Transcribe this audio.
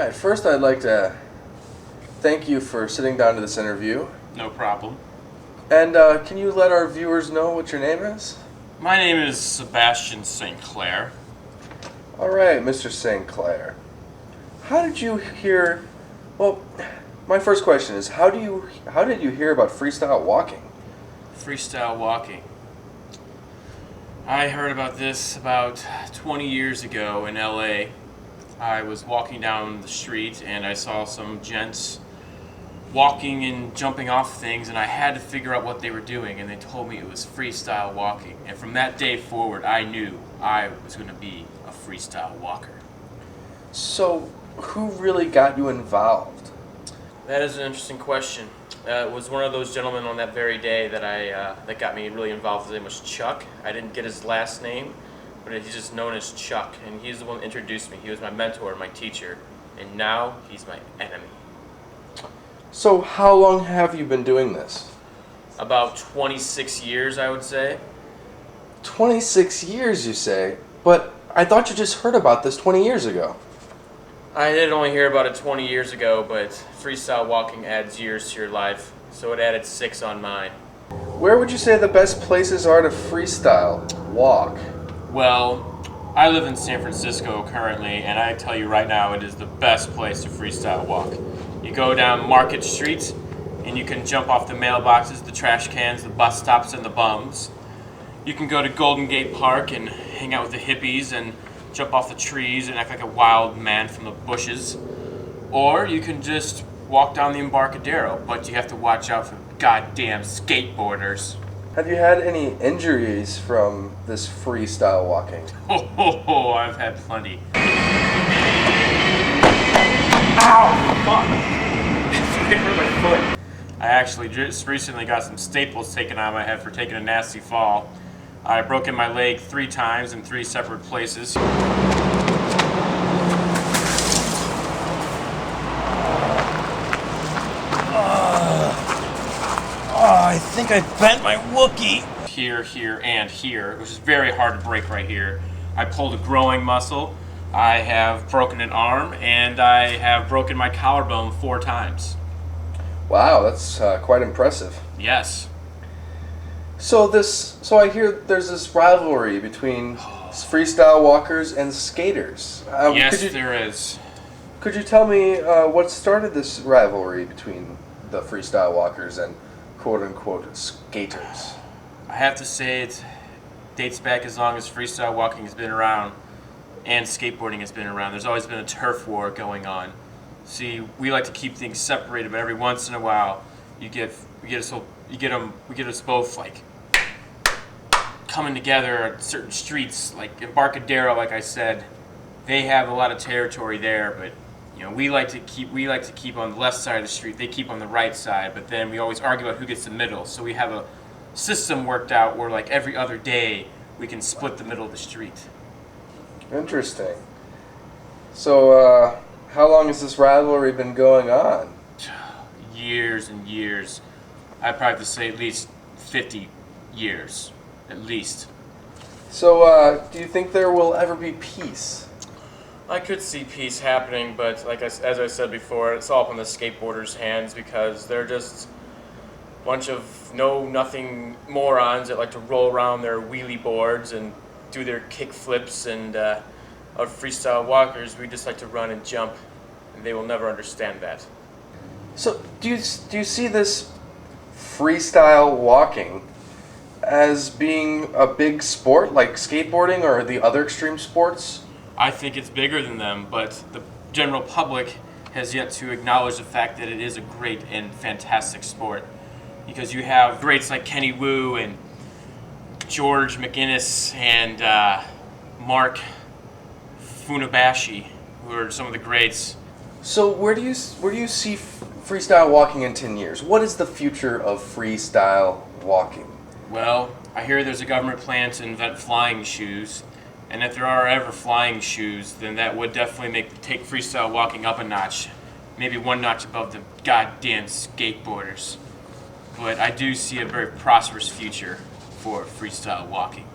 At first, I'd like to thank you for sitting down to this interview. No problem. And can you let our viewers know what your name is? My name is Sebastian St. Clair. All right, Mr. St. Clair. How did you hear? Well, my first question is how did you hear about freestyle walking? Freestyle walking. I heard about this about 20 years ago in LA. I was walking down the street and I saw some gents walking and jumping off things, and I had to figure out what they were doing, and they told me it was freestyle walking. And from that day forward, I knew I was going to be a freestyle walker. So, who really got you involved? That is an interesting question. It was one of those gentlemen on that very day that got me really involved. His name was Chuck. I didn't get his last name, but he's just known as Chuck, and he's the one that introduced me. He was my mentor, my teacher, and now he's my enemy. So, how long have you been doing this? About 26 years, I would say. 26 years, you say? But I thought you just heard about this 20 years ago. I did only hear about it 20 years ago, but freestyle walking adds years to your life, so it added 6 on mine. Where would you say the best places are to freestyle walk? Well, I live in San Francisco currently, and I tell you right now, it is the best place to freestyle walk. You go down Market Street, and you can jump off the mailboxes, the trash cans, the bus stops, and the bums. You can go to Golden Gate Park and hang out with the hippies and jump off the trees and act like a wild man from the bushes. Or you can just walk down the Embarcadero, but you have to watch out for goddamn skateboarders. Have you had any injuries from this freestyle walking? Oh, I've had plenty. Ow! Fuck! It hurt my foot. I actually just recently got some staples taken out of my head for taking a nasty fall. I broke in my leg 3 times in 3 separate places. I think I bent my Wookie. Here, and here, which is very hard to break right here. I pulled a growing muscle. I have broken an arm, and I have broken my collarbone 4 times. Wow, that's quite impressive. Yes. So I hear there's this rivalry between freestyle walkers and skaters. Yes, there is. Could you tell me what started this rivalry between the freestyle walkers and quote-unquote skaters? I have to say it dates back as long as freestyle walking has been around and skateboarding has been around. There's always been a turf war going on. See, we like to keep things separated, but every once in a while, we get us both like coming together at certain streets, like Embarcadero. Like I said, they have a lot of territory there, but you know we like to keep on the left side of the street. They keep on the right side, but then we always argue about who gets the middle. So we have a system worked out where like every other day we can split the middle of the street. Interesting. So, how long has this rivalry been going on? Years and years. I'd probably have to say at least 50 years, at least. So, do you think there will ever be peace? I could see peace happening, but as I said before, it's all up in the skateboarders' hands because they're just a bunch of know-nothing morons that like to roll around their wheelie boards and do their kick flips, and our freestyle walkers, we just like to run and jump, and they will never understand that. So, do you see this freestyle walking as being a big sport like skateboarding or the other extreme sports? I think it's bigger than them, but the general public has yet to acknowledge the fact that it is a great and fantastic sport. Because you have greats like Kenny Wu and George McGinnis and Mark Funabashi, who are some of the greats. So where do you see freestyle walking in 10 years? What is the future of freestyle walking? Well, I hear there's a government plan to invent flying shoes, and if there are ever flying shoes, then that would definitely take freestyle walking up a notch, maybe 1 notch above the goddamn skateboarders. But I do see a very prosperous future for freestyle walking.